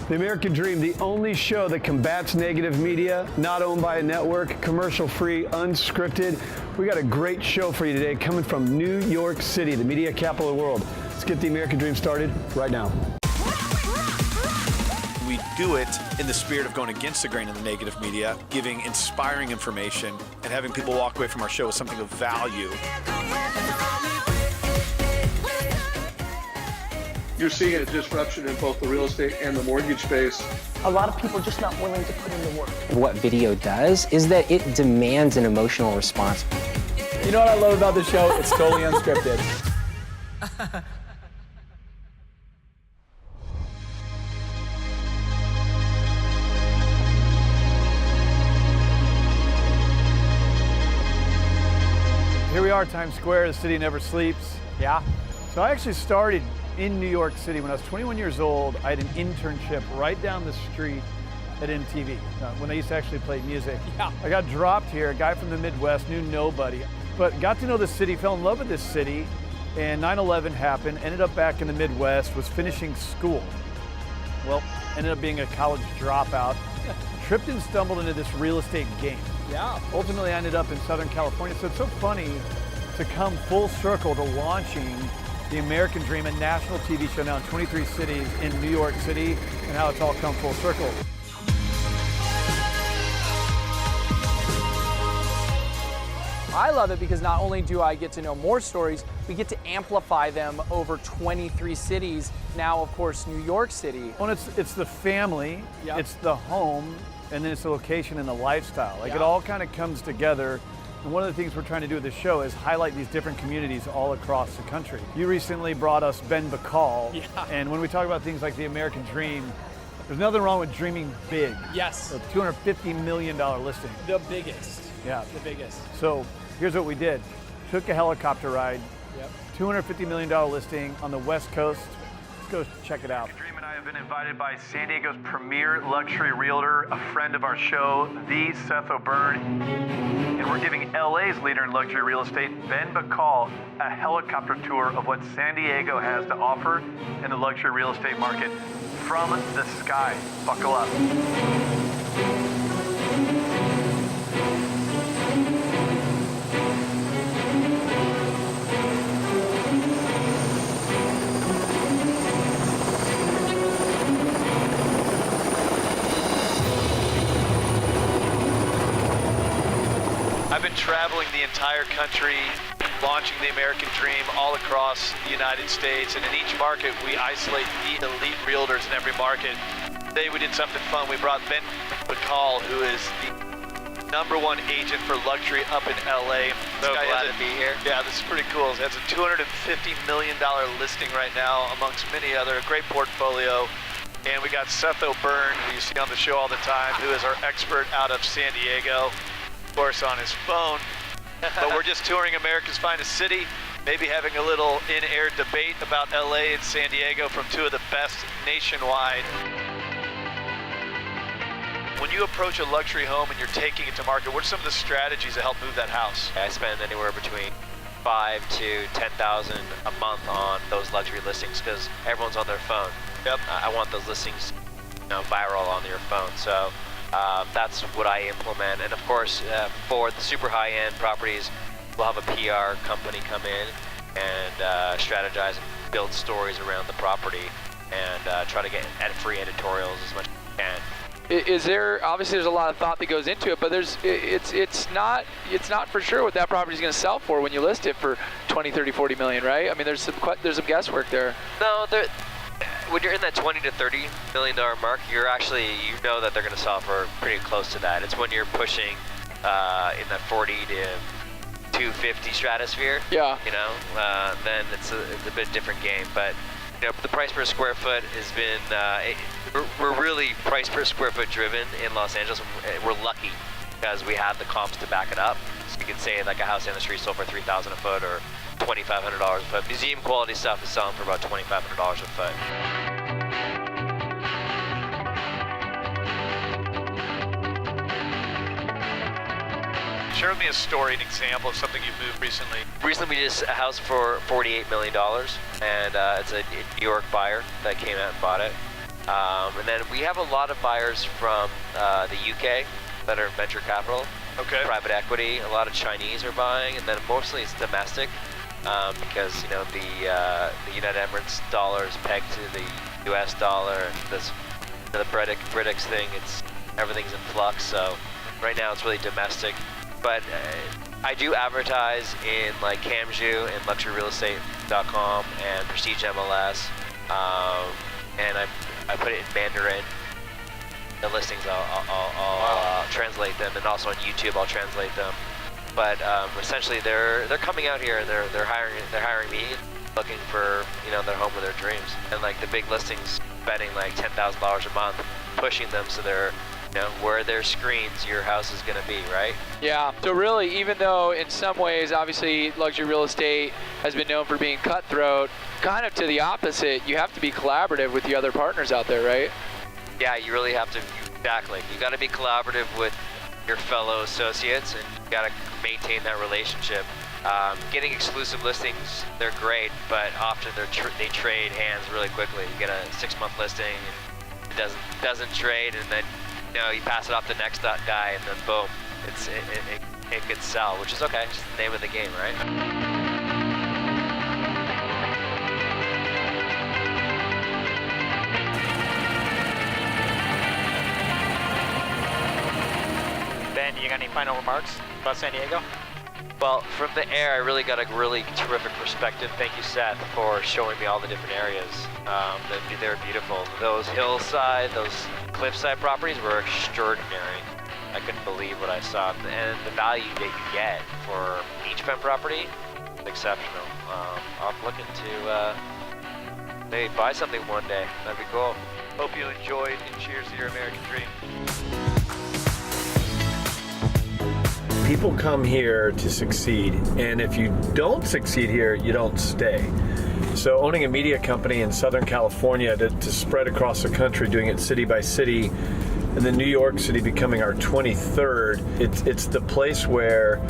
The American Dream, the only show that combats negative media, not owned by a network, commercial-free, unscripted. We got a great show for you today coming from New York City, the media capital of the world. Let's get the American Dream started right now. We do it in the spirit of going against the grain of the negative media, giving inspiring information, and having people walk away from our show with something of value. You're seeing a disruption in both the real estate and the mortgage space. A lot of people are just not willing to put in the work. What video does is that it demands an emotional response. You know what I love about this show? It's totally unscripted. Here we are, Times Square, the city never sleeps. Yeah. So I actually started in New York City when I was 21 years old. I had an internship right down the street at MTV when I used to actually play music. Yeah. I got dropped here, a guy from the Midwest, knew nobody, but got to know the city, fell in love with this city, and 9/11 happened, ended up back in the Midwest, was finishing school. Well, ended up being a college dropout, tripped and stumbled into this real estate game. Yeah. Ultimately, I ended up in Southern California, so it's so funny to come full circle to launching the American Dream, a national TV show now in 23 cities in New York City, and how it's all come full circle. I love it because not only do I get to know more stories, we get to amplify them over 23 cities. Now, of course, New York City. Well, it's the family, Yep. it's the home, and then it's the location and the lifestyle. Like Yeah. it all kind of comes together. And one of the things we're trying to do with this show is highlight these different communities all across the country. You recently brought us Becal, Yeah. and when we talk about things like the American Dream, there's nothing wrong with dreaming big. Yes. A $250 million listing. The biggest. Yeah. The biggest. So here's what we did. Took a helicopter ride, Yep. $250 million listing on the West Coast. Let's go check it out. Dream and I have been invited by San Diego's premier luxury realtor, a friend of our show, the Seth O'Byrne. And we're giving LA's leader in luxury real estate, Becal, a helicopter tour of what San Diego has to offer in the luxury real estate market from the sky. Buckle up. I've been traveling the entire country, launching the American Dream all across the United States, and in each market we isolate the elite realtors in every market. Today we did something fun. We brought Becal, who is the #1 agent for luxury up in LA. So glad to be here. Yeah, this is pretty cool. It has a $250 million listing right now, amongst many other. Great portfolio. And we got Seth O'Byrne, who you see on the show all the time, who is our expert out of San Diego. Of course, on his phone, but we're just touring America's finest city, maybe having a little in-air debate about LA and San Diego from two of the best nationwide. When you approach a luxury home and you're taking it to market, what are some of the strategies that help move that house? I spend anywhere between $5,000 to $10,000 a month on those luxury listings because everyone's on their phone. Yep. I want those listings, viral on your phone. So that's what I implement. And of course, for the super high-end properties, we'll have a PR company come in and strategize and build stories around the property and try to get free editorials as much as we can. Is there, obviously there's a lot of thought that goes into it, but it's not for sure what that property is going to sell for when you list it for 20, 30, 40 million, right? I mean, there's some guesswork there. No, when you're in that 20 to 30 million dollar mark, you know that they're going to sell for pretty close to that. It's when you're pushing in that 40 to 250 stratosphere. Yeah. Then it's a bit different game, but. The price per square foot has been, we're really price per square foot driven in Los Angeles. We're lucky because we have the comps to back it up. So you can say like a house down the street sold for $3,000 a foot or $2,500 a foot. Museum quality stuff is selling for about $2,500 a foot. Share with me a story, an example of something you've moved recently. Recently we did a house for $48 million, and it's a New York buyer that came out and bought it. And then we have a lot of buyers from the UK that are venture capital, private equity. A lot of Chinese are buying, and then mostly it's domestic because the United Emirates dollar is pegged to the US dollar, and this the British thing. Everything's in flux. So right now it's really domestic, but I do advertise in like Camju and luxuryrealestate.com and Prestige MLS, and I put it in Mandarin. The listings I'll translate them, and also on YouTube I'll translate them. But essentially they're coming out here and they're hiring me, looking for their home of their dreams, and like the big listings spending like $10,000 a month, pushing them so they're where their screens your house is going to be, right? Yeah, so really, even though in some ways, obviously, luxury real estate has been known for being cutthroat, kind of to the opposite, you have to be collaborative with the other partners out there, right? Yeah, you really have to, exactly. You got to be collaborative with your fellow associates, and you got to maintain that relationship. Getting exclusive listings, they're great, but often they trade hands really quickly. You get a 6-month listing, and it doesn't trade, and then you pass it off to the next guy, and then boom, it could sell, which is okay. It's just the name of the game, right? Ben, you got any final remarks about San Diego? Well, from the air, I really got a really terrific perspective. Thank you, Seth, for showing me all the different areas. They're beautiful. Those hillside, those cliffside properties were extraordinary. I couldn't believe what I saw. And the value that you get for beachfront property is exceptional. I'm looking to maybe buy something one day. That'd be cool. Hope you enjoyed, and cheers to your American dream. People come here to succeed, and if you don't succeed here, you don't stay. So owning a media company in Southern California to spread across the country, doing it city by city, and then New York City becoming our 23rd, it's the place where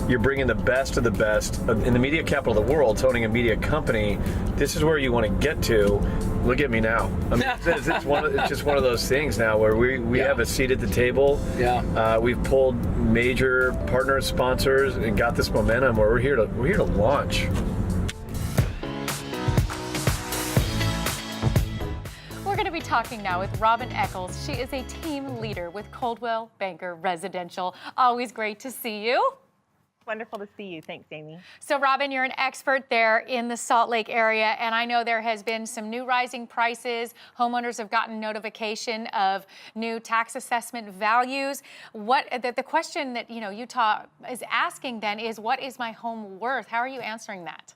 you're bringing the best of the best. In the media capital of the world, owning a media company, this is where you want to get to. Look at me now. I mean, it's just one of those things now where we have a seat at the table. Yeah. We've pulled major partners, sponsors, and got this momentum where we're here to launch. We're going to be talking now with Robynn Eccles. She is a team leader with Coldwell Banker Residential. Always great to see you. Wonderful to see you. Thanks, Amy. So, Robynn, you're an expert there in the Salt Lake area, and I know there has been some new rising prices. Homeowners have gotten notification of new tax assessment values. The question that Utah is asking then is, what is my home worth? How are you answering that?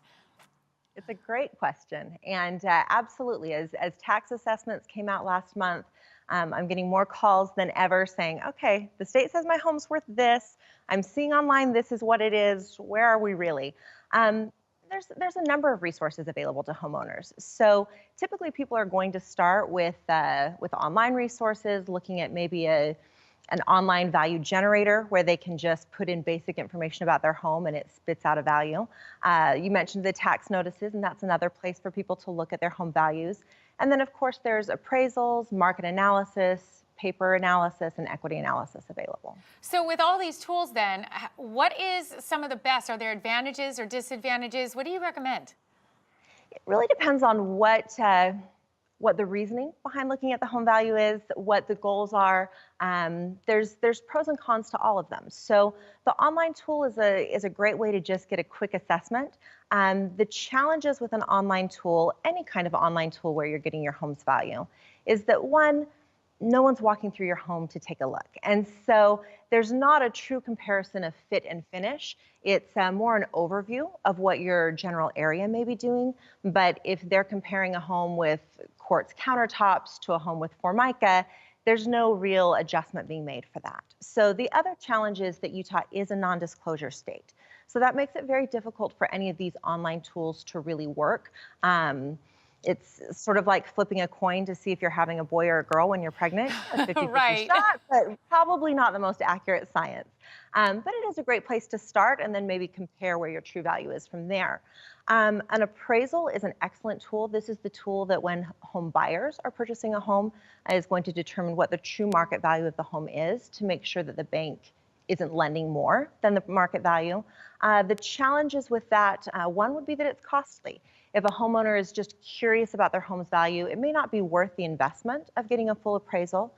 It's a great question, and absolutely, as tax assessments came out last month, I'm getting more calls than ever saying, okay, the state says my home's worth this. I'm seeing online this is what it is. Where are we really? There's a number of resources available to homeowners. So typically people are going to start with online resources, looking at maybe an online value generator where they can just put in basic information about their home and it spits out a value. You mentioned the tax notices, and that's another place for people to look at their home values. And then, of course, there's appraisals, market analysis, paper analysis, and equity analysis available. So with all these tools then, what is some of the best? Are there advantages or disadvantages? What do you recommend? It really depends on what the reasoning behind looking at the home value is, what the goals are. There's pros and cons to all of them. So the online tool is a great way to just get a quick assessment. The challenges with an online tool, any kind of online tool where you're getting your home's value, is that one, no one's walking through your home to take a look. And so there's not a true comparison of fit and finish. It's more an overview of what your general area may be doing. But if they're comparing a home with quartz countertops to a home with Formica, there's no real adjustment being made for that. So the other challenge is that Utah is a non-disclosure state. So that makes it very difficult for any of these online tools to really work. It's sort of like flipping a coin to see if you're having a boy or a girl when you're pregnant. A 50-50 Right. shot, but probably not the most accurate science. But it is a great place to start and then maybe compare where your true value is from there. An appraisal is an excellent tool. This is the tool that when home buyers are purchasing a home is going to determine what the true market value of the home is to make sure that the bank isn't lending more than the market value. The challenges with that, one would be that it's costly. If a homeowner is just curious about their home's value, it may not be worth the investment of getting a full appraisal.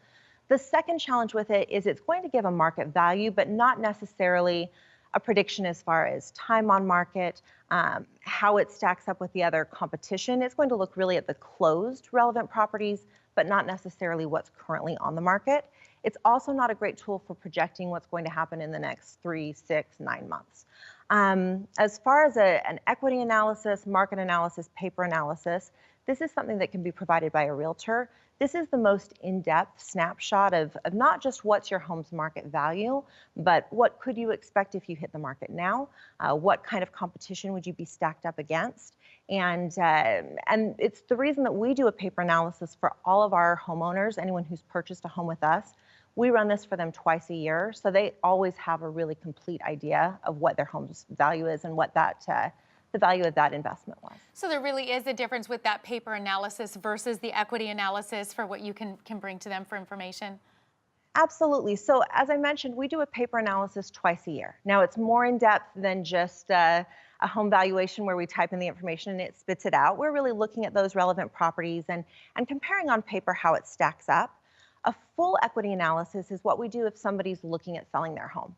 The second challenge with it is it's going to give a market value, but not necessarily a prediction as far as time on market, how it stacks up with the other competition. It's going to look really at the closed relevant properties, but not necessarily what's currently on the market. It's also not a great tool for projecting what's going to happen in the next 3, 6, 9 months. As far as an equity analysis, market analysis, paper analysis, this is something that can be provided by a realtor. This is the most in-depth snapshot of not just what's your home's market value, but what could you expect if you hit the market now? What kind of competition would you be stacked up against? And it's the reason that we do a paper analysis for all of our homeowners, anyone who's purchased a home with us. We run this for them twice a year, so they always have a really complete idea of what their home's value is and what that the value of that investment was. So there really is a difference with that paper analysis versus the equity analysis for what you can bring to them for information? Absolutely. So as I mentioned, we do a paper analysis twice a year. Now it's more in depth than just a home valuation where we type in the information and it spits it out. We're really looking at those relevant properties and comparing on paper how it stacks up. A full equity analysis is what we do if somebody's looking at selling their home.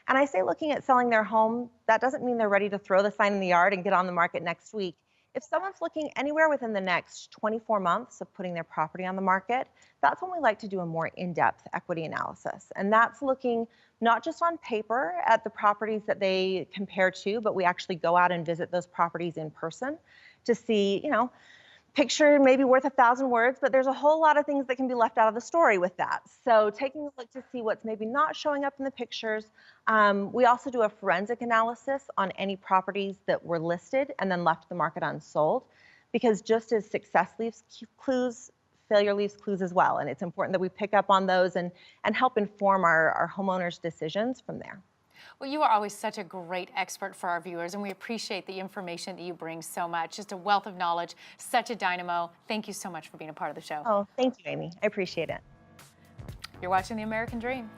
And I say looking at selling their home, that doesn't mean they're ready to throw the sign in the yard and get on the market next week. If someone's looking anywhere within the next 24 months of putting their property on the market, that's when we like to do a more in-depth equity analysis. And that's looking not just on paper at the properties that they compare to, but we actually go out and visit those properties in person to see, you know, picture may be worth 1,000 words, but there's a whole lot of things that can be left out of the story with that. So taking a look to see what's maybe not showing up in the pictures. We also do a forensic analysis on any properties that were listed and then left the market unsold, because just as success leaves clues, failure leaves clues as well. And it's important that we pick up on those and help inform our homeowners' decisions from there. Well, you are always such a great expert for our viewers, and we appreciate the information that you bring so much. Just a wealth of knowledge, such a dynamo. Thank you so much for being a part of the show. Oh, thank you, Amy. I appreciate it. You're watching The American Dream.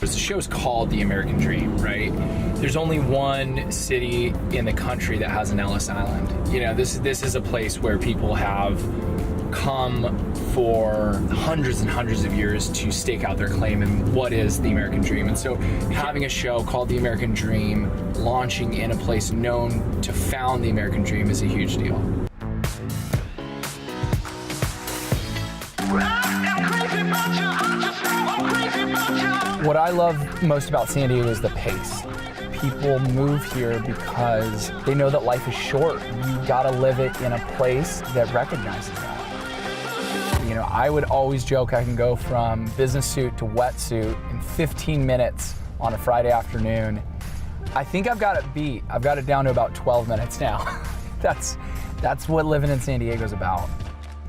The show's called The American Dream, right? There's only one city in the country that has an Ellis Island. You know, this is a place where people have come for hundreds and hundreds of years to stake out their claim in what is the American Dream. And so having a show called The American Dream, launching in a place known to found the American Dream is a huge deal. What I love most about San Diego is the pace. People move here because they know that life is short. You gotta live it in a place that recognizes that. You know, I would always joke I can go from business suit to wetsuit in 15 minutes on a Friday afternoon. I think I've got it beat. I've got it down to about 12 minutes now. That's what living in San Diego is about.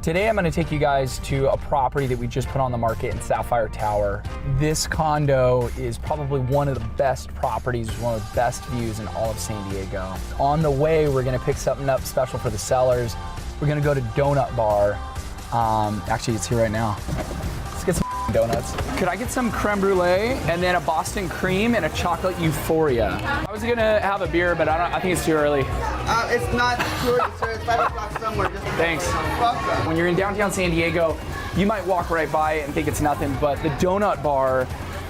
Today I'm going to take you guys to a property that we just put on the market in Sapphire Tower. This condo is probably one of the best properties, one of the best views in all of San Diego. On the way, we're going to pick something up special for the sellers. We're going to go to Donut Bar. Actually, it's here right now. Let's get some donuts. Could I get some creme brulee and then a Boston cream and a chocolate euphoria? I was gonna have a beer, but I think it's too early. It's not too early, sir. It's 5 o'clock somewhere. Thanks. When you're in downtown San Diego, you might walk right by it and think it's nothing, but the Donut Bar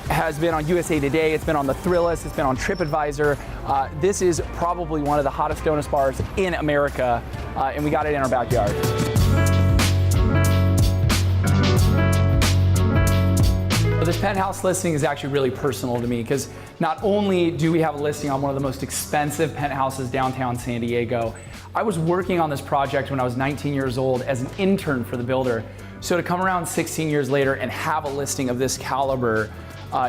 has been on USA Today, it's been on the Thrillist, it's been on TripAdvisor. This is probably one of the hottest donut bars in America, and we got it in our backyard. This penthouse listing is actually really personal to me because not only do we have a listing on one of the most expensive penthouses downtown San Diego, I was working on this project when I was 19 years old as an intern for the builder. So to come around 16 years later and have a listing of this caliber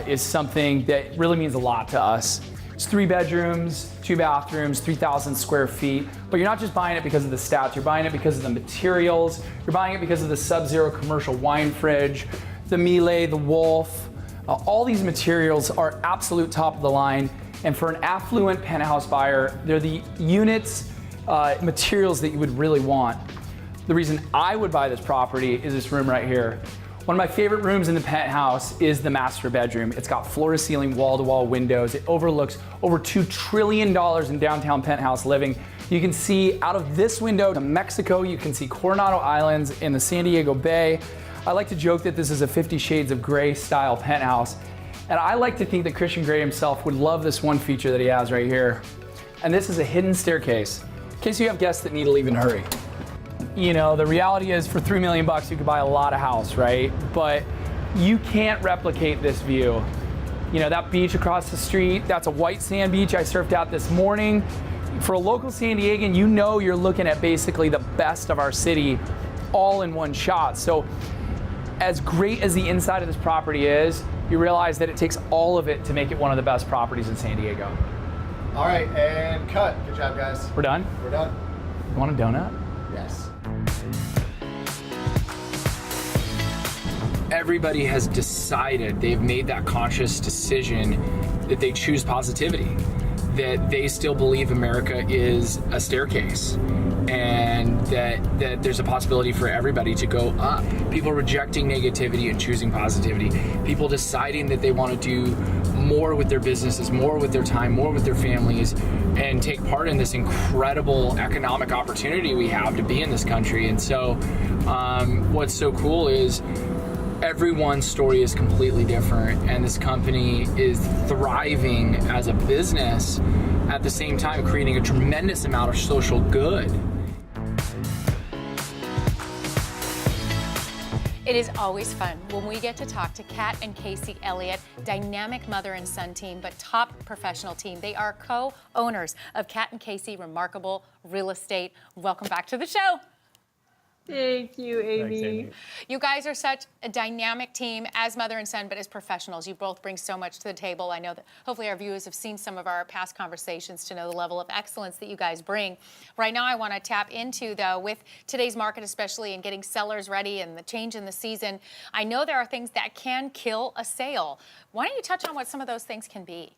is something that really means a lot to us. It's 3 bedrooms, 2 bathrooms, 3,000 square feet, but you're not just buying it because of the stats, you're buying it because of the materials, you're buying it because of the Sub-Zero commercial wine fridge, the Miele, the Wolf, all these materials are absolute top of the line. And for an affluent penthouse buyer, they're the units, materials that you would really want. The reason I would buy this property is this room right here. One of my favorite rooms in the penthouse is the master bedroom. It's got floor-to-ceiling, wall-to-wall windows. It overlooks over $2 trillion in downtown penthouse living. You can see out of this window to Mexico. You can see Coronado Islands in the San Diego Bay. I like to joke that this is a 50 Shades of Grey style penthouse. And I like to think that Christian Grey himself would love this one feature that he has right here. And this is a hidden staircase, in case you have guests that need to leave in a hurry. You know, the reality is for $3 million you could buy a lot of house, right? But you can't replicate this view. You know, that beach across the street, that's a white sand beach I surfed out this morning. For a local San Diegan, you know you're looking at basically the best of our city all in one shot. So as great as the inside of this property is, you realize that it takes all of it to make it one of the best properties in San Diego. All right, and cut. Good job, guys. We're done? We're done. You want a donut? Yes. Everybody has decided, they've made that conscious decision that they choose positivity, that they still believe America is a staircase, and that there's a possibility for everybody to go up. People rejecting negativity and choosing positivity. People deciding that they want to do more with their businesses, more with their time, more with their families, and take part in this incredible economic opportunity we have to be in this country. And so what's so cool is everyone's story is completely different, and this company is thriving as a business, at the same time creating a tremendous amount of social good. It is always fun when we get to talk to Kat and Casey Elliott, dynamic mother and son team, but top professional team. They are co-owners of Kat and Casey Remarkable Real Estate. Welcome back to the show. Thank you, Amy. Thanks, Amy. You guys are such a dynamic team as mother and son, but as professionals. You both bring so much to the table. I know that hopefully our viewers have seen some of our past conversations to know the level of excellence that you guys bring. Right now, I want to tap into, though, with today's market especially and getting sellers ready and the change in the season, I know there are things that can kill a sale. Why don't you touch on what some of those things can be?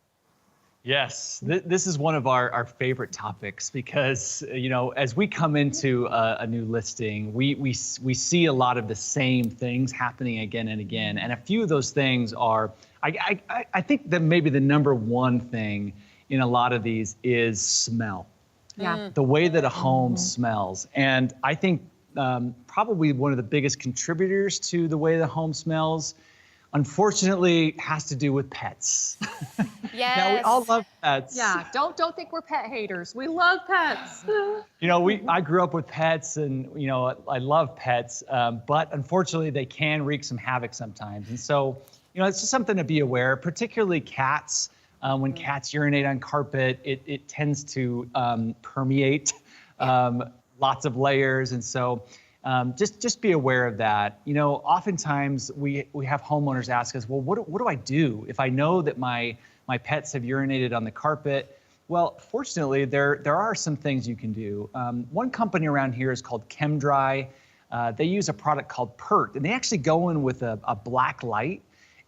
Yes, this is one of our favorite topics because, you know, as we come into a new listing, we see a lot of the same things happening again and again. And a few of those things are, I think that maybe the number one thing in a lot of these is smell. Yeah. The way that a home smells. And I think probably one of the biggest contributors to the way the home smells, unfortunately, has to do with pets. Yes. Now, we all love pets. Yeah, don't think we're pet haters. We love pets. You know, I grew up with pets, and, you know, I love pets, but unfortunately, they can wreak some havoc sometimes. And so, you know, it's just something to be aware, particularly cats. When cats urinate on carpet, it tends to permeate lots of layers. And so, just be aware of that. You know, oftentimes we have homeowners ask us, well, what do I do if I know that my pets have urinated on the carpet? Well, fortunately, there are some things you can do. One company around here is called ChemDry. They use a product called PERT, and they actually go in with a black light,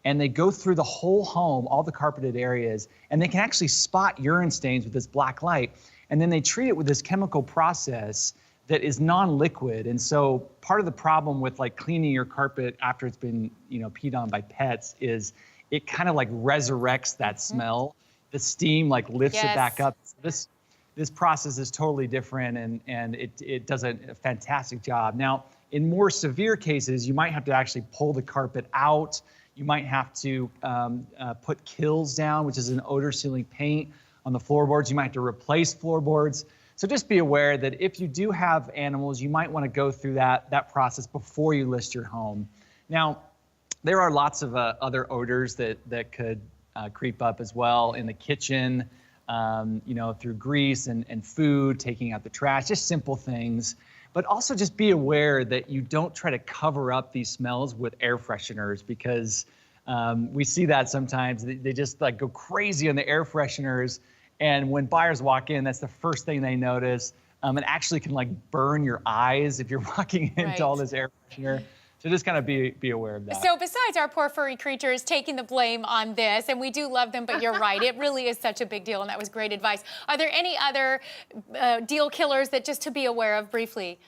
and they go through the whole home, all the carpeted areas, and they can actually spot urine stains with this black light, and then they treat it with this chemical process that is non-liquid. And so part of the problem with like cleaning your carpet after it's been, you know, peed on by pets is it kind of like resurrects that smell. The steam like lifts it back up. This process is totally different, and it does a fantastic job. Now, in more severe cases, you might have to actually pull the carpet out. You might have to put Kills down, which is an odor sealing paint on the floorboards. You might have to replace floorboards. So just be aware that if you do have animals, you might want to go through that process before you list your home. Now, there are lots of other odors that could creep up as well in the kitchen, you know, through grease and food, taking out the trash, just simple things. But also just be aware that you don't try to cover up these smells with air fresheners, because we see that sometimes. They just like go crazy on the air fresheners. And when buyers walk in, that's the first thing they notice. It actually can like burn your eyes if you're walking into all this air freshener. So just kind of be aware of that. So besides our poor furry creatures taking the blame on this, and we do love them, but you're right, it really is such a big deal, and that was great advice. Are there any other deal killers that just to be aware of briefly?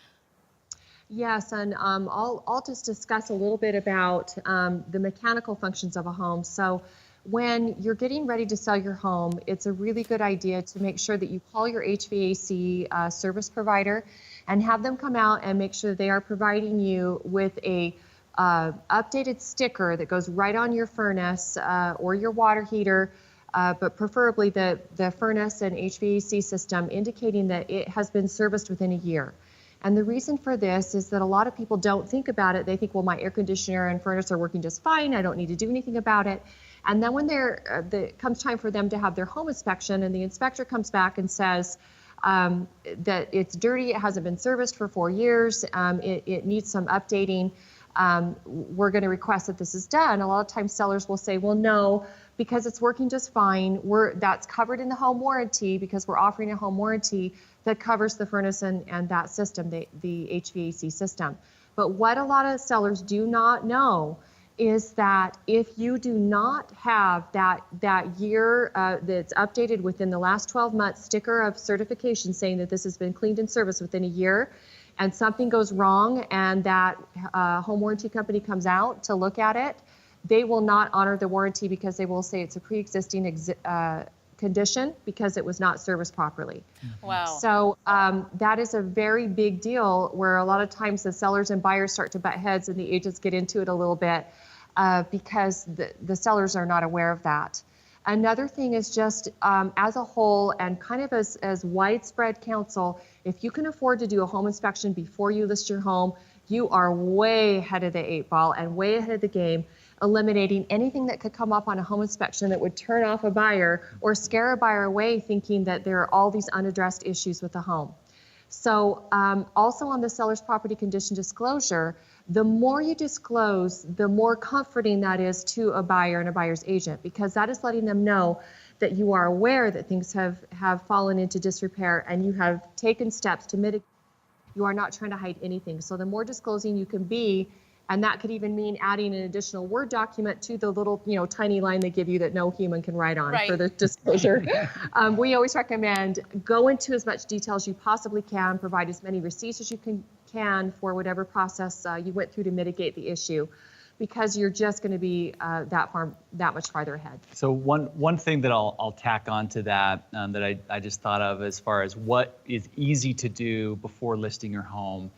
Yes, and I'll just discuss a little bit about the mechanical functions of a home. So when you're getting ready to sell your home, it's a really good idea to make sure that you call your HVAC service provider and have them come out and make sure they are providing you with a updated sticker that goes right on your furnace or your water heater, but preferably the furnace and HVAC system, indicating that it has been serviced within a year. And the reason for this is that a lot of people don't think about it. They think, well, my air conditioner and furnace are working just fine. I don't need to do anything about it. And then when it comes time for them to have their home inspection and the inspector comes back and says that it's dirty, it hasn't been serviced for 4 years, it needs some updating, we're going to request that this is done. A lot of times sellers will say, well, no, because it's working just fine. That's covered in the home warranty because we're offering a home warranty that covers the furnace and that system, the HVAC system. But what a lot of sellers do not know is that if you do not have that year that's updated within the last 12 months sticker of certification saying that this has been cleaned and serviced within a year, and something goes wrong and that home warranty company comes out to look at it, they will not honor the warranty because they will say it's a pre-existing condition because it was not serviced properly. Wow. So that is a very big deal where a lot of times the sellers and buyers start to butt heads and the agents get into it a little bit because the sellers are not aware of that. Another thing is just as a whole and kind of as widespread counsel, if you can afford to do a home inspection before you list your home, you are way ahead of the 8 ball and way ahead of the game, eliminating anything that could come up on a home inspection that would turn off a buyer or scare a buyer away thinking that there are all these unaddressed issues with the home. So also on the seller's property condition disclosure, the more you disclose, the more comforting that is to a buyer and a buyer's agent, because that is letting them know that you are aware that things have fallen into disrepair and you have taken steps to mitigate. You are not trying to hide anything. So the more disclosing you can be, and that could even mean adding an additional Word document to the little, tiny line they give you that no human can write on for the disclosure. We always recommend go into as much detail as you possibly can, provide as many receipts as you can for whatever process you went through to mitigate the issue, because you're just going to be that much farther ahead. So one thing that I'll tack on to that that I just thought of as far as what is easy to do before listing your home,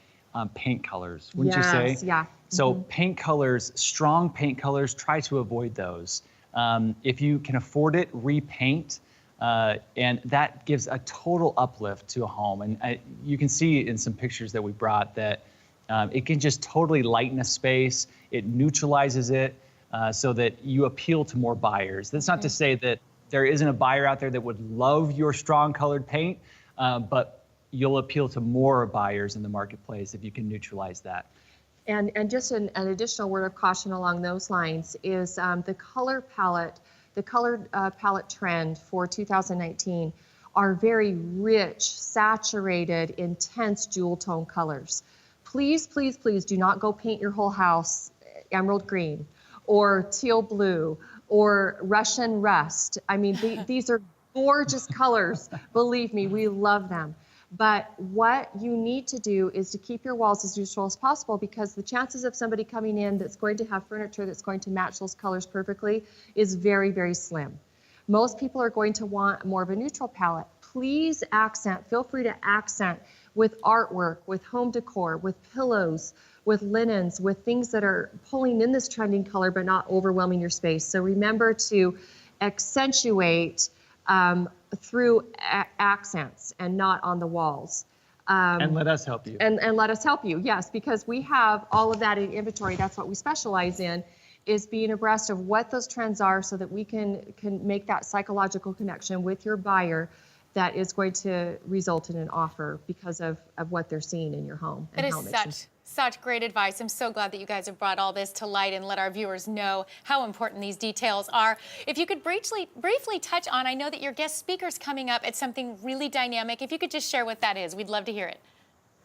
paint colors, wouldn't you say? Yeah. So paint colors, strong paint colors, try to avoid those. If you can afford it, repaint, and that gives a total uplift to a home. And you can see in some pictures that we brought that it can just totally lighten a space. It neutralizes it so that you appeal to more buyers. That's not to say that there isn't a buyer out there that would love your strong colored paint, but you'll appeal to more buyers in the marketplace if you can neutralize that. And just an additional word of caution along those lines is the color palette, the colored palette trend for 2019 are very rich, saturated, intense jewel tone colors. Please, please, please do not go paint your whole house emerald green or teal blue or Russian rust. I mean, these are gorgeous colors. Believe me, we love them. But what you need to do is to keep your walls as neutral as possible, because the chances of somebody coming in that's going to have furniture that's going to match those colors perfectly is very, very slim. Most people are going to want more of a neutral palette. Please accent, feel free to accent with artwork, with home decor, with pillows, with linens, with things that are pulling in this trending color but not overwhelming your space. So remember to accentuate through accents and not on the walls. And let us help you. And let us help you, yes, because we have all of that in inventory. That's what we specialize in, is being abreast of what those trends are so that we can make that psychological connection with your buyer that is going to result in an offer because of what they're seeing in your home. That is such great advice. I'm so glad that you guys have brought all this to light and let our viewers know how important these details are. If you could briefly touch on, I know that your guest speaker's coming up at something really dynamic. If you could just share what that is, we'd love to hear it.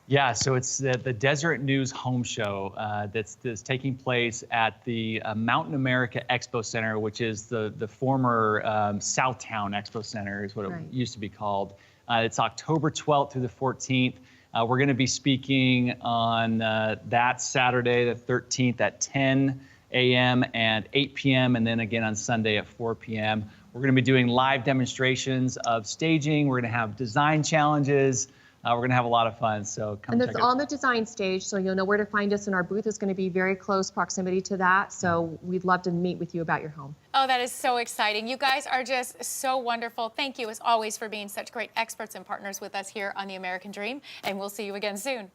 Yeah, so it's the Deseret News Home Show that's taking place at the Mountain America Expo Center, which is the former Southtown Expo Center is what it used to be called. It's October 12th through the 14th. We're going to be speaking on that Saturday, the 13th at 10 a.m. and 8 p.m. and then again on Sunday at 4 p.m. We're going to be doing live demonstrations of staging. We're going to have design challenges. We're going to have a lot of fun, so come and check it's it out. on the design stage, so you'll know where to find us, and our booth is going to be very close proximity to that, so we'd love to meet with you about your home. Oh, that is so exciting. You guys are just so wonderful. Thank you, as always, for being such great experts and partners with us here on The American Dream, and we'll see you again soon.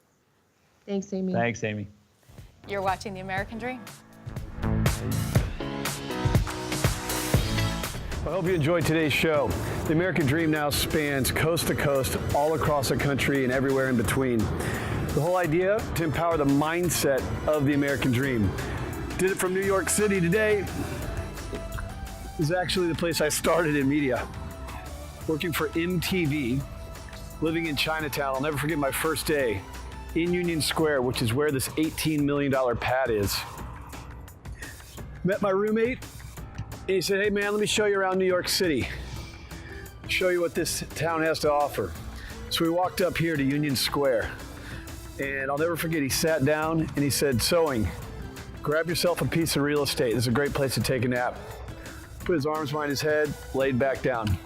Thanks, Amy. Thanks, Amy. You're watching The American Dream. I hope you enjoyed today's show. The American Dream now spans coast to coast, all across the country and everywhere in between. The whole idea, to empower the mindset of the American Dream. Did it from New York City today. This is actually the place I started in media. Working for MTV, living in Chinatown. I'll never forget my first day in Union Square, which is where this $18 million pad is. Met my roommate. And he said, hey man, let me show you around New York City. Show you what this town has to offer. So we walked up here to Union Square. And I'll never forget, he sat down and he said, sewing, grab yourself a piece of real estate. This is a great place to take a nap. Put his arms behind his head, laid back down.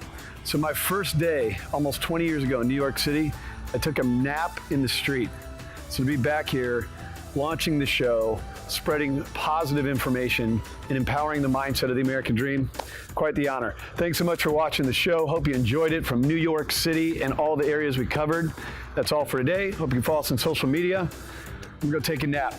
So my first day, almost 20 years ago in New York City, I took a nap in the street. So to be back here, launching the show, spreading positive information and empowering the mindset of the American Dream. Quite the honor. Thanks so much for watching the show. Hope you enjoyed it from New York City and all the areas we covered. That's all for today. Hope you can follow us on social media. I'm gonna go take a nap.